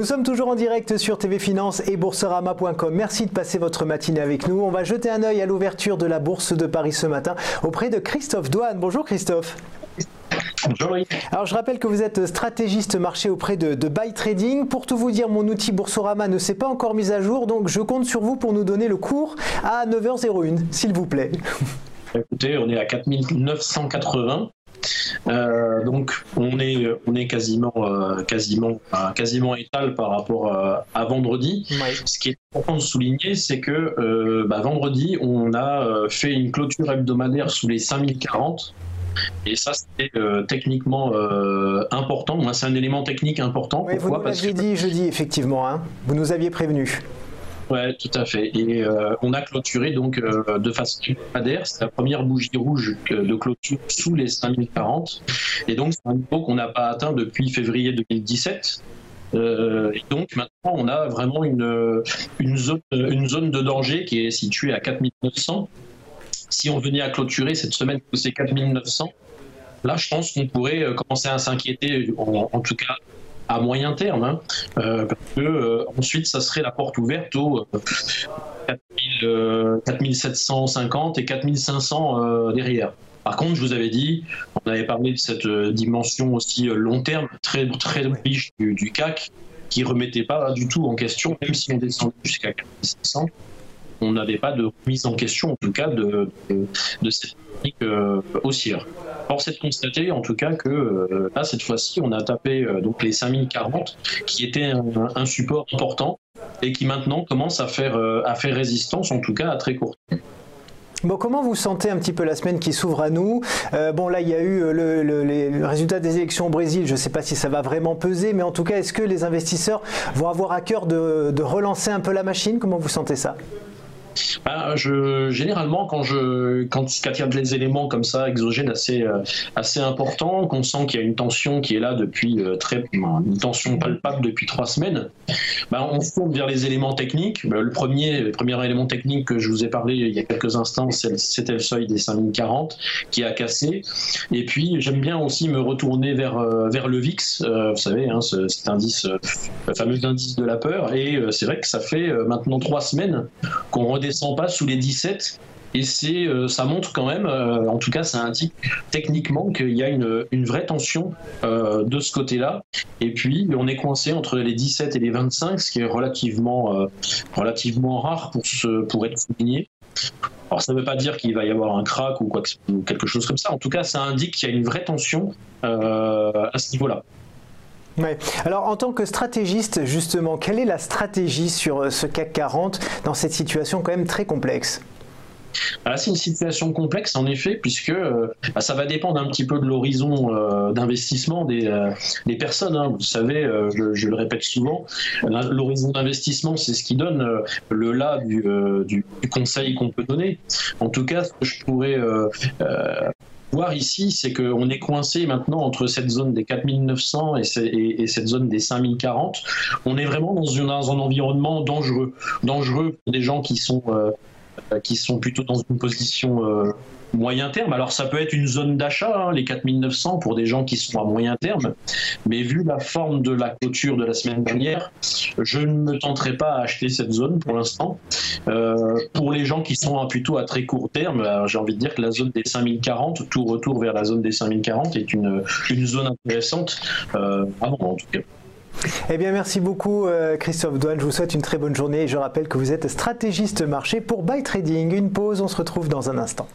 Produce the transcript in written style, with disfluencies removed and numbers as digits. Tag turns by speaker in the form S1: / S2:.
S1: sommes toujours en direct sur TV Finance et Boursorama.com. Merci de passer votre matinée avec nous. On va jeter un œil à l'ouverture de la Bourse de Paris ce matin auprès de Christophe Douane. Bonjour Christophe.
S2: Bonjour Loïc.
S1: Alors je rappelle que vous êtes stratégiste marché auprès de Buy Trading. Pour tout vous dire, mon outil Boursorama ne s'est pas encore mis à jour, donc je compte sur vous pour nous donner le cours à 9h01, s'il vous plaît.
S2: Écoutez, on est à 4980. Donc on est quasiment étal par rapport à vendredi.
S1: Ouais.
S2: Ce qui est important de souligner, c'est que vendredi, on a fait une clôture hebdomadaire sous les 5040. Et ça, c'était techniquement important. Moi, c'est un élément technique important.
S1: Oui, vous nous l'aviez dit jeudi, effectivement. Hein. Vous nous aviez prévenu.
S2: Oui, tout à fait. Et on a clôturé donc de façon hebdomadaire. C'est la première bougie rouge de clôture sous les 5040. Et donc, c'est un niveau qu'on n'a pas atteint depuis février 2017. Et donc, maintenant, on a vraiment une zone de danger qui est située à 4900. Si on venait à clôturer cette semaine sous ces 4900, là, je pense qu'on pourrait commencer à s'inquiéter, en tout cas à moyen terme, hein, parce que ensuite, ça serait la porte ouverte aux 4750 et 4500 derrière. Par contre, je vous avais dit, on avait parlé de cette dimension aussi long terme, très riche du CAC, qui ne remettait pas du tout en question, même si on descendait jusqu'à 4500. On n'avait pas de remise en question, en tout cas, de cette technique haussière. Force est de constater, en tout cas, que là, cette fois-ci, on a tapé donc les 5040, qui était un support important, et qui maintenant commence à faire résistance, en tout cas, à très court terme.
S1: Bon, comment vous sentez un petit peu la semaine qui s'ouvre à nous? Bon, là, il y a eu le résultat des élections au Brésil. Je ne sais pas si ça va vraiment peser, mais en tout cas, est-ce que les investisseurs vont avoir à cœur de relancer un peu la machine? Comment vous sentez ça?
S2: Généralement, quand il y a des éléments comme ça exogènes assez importants, qu'on sent qu'il y a une tension qui est là depuis une tension palpable depuis 3 semaines, on se tourne vers les éléments techniques. Le premier élément technique que je vous ai parlé il y a quelques instants, c'était le seuil des 5040 qui a cassé. Et puis j'aime bien aussi me retourner vers le VIX, vous savez, hein, cet indice, le fameux indice de la peur. Et c'est vrai que ça fait maintenant 3 semaines qu'on redescend pas sous les 17 et ça montre quand même, en tout cas ça indique techniquement qu'il y a une vraie tension de ce côté-là, et puis on est coincé entre les 17 et les 25, ce qui est relativement rare pour être souligné. Alors ça ne veut pas dire qu'il va y avoir un crack ou quelque chose comme ça, en tout cas ça indique qu'il y a une vraie tension à ce niveau-là.
S1: Ouais. Alors en tant que stratégiste, justement, quelle est la stratégie sur ce CAC 40 dans cette situation quand même très complexe?
S2: C'est une situation complexe en effet, puisque ça va dépendre un petit peu de l'horizon d'investissement des personnes. Hein. Vous savez, je le répète souvent, l'horizon d'investissement, c'est ce qui donne le là du conseil qu'on peut donner. En tout cas, ce que je pourrais voir ici, c'est qu'on est coincé maintenant entre cette zone des 4900 et cette zone des 5040. On est vraiment dans un environnement dangereux pour des gens qui sont plutôt dans une position moyen terme. Alors ça peut être une zone d'achat, hein, les 4900 pour des gens qui sont à moyen terme, mais vu la forme de la clôture de la semaine dernière, je ne me tenterai pas à acheter cette zone pour l'instant. Pour les gens qui sont plutôt à très court terme, j'ai envie de dire que la zone des 5040, tout retour vers la zone des 5040 est une zone intéressante avant, en tout cas.
S1: Eh bien, merci beaucoup Christophe Douane. Je vous souhaite une très bonne journée et je rappelle que vous êtes stratégiste marché pour Buy Trading. Une pause, on se retrouve dans un instant.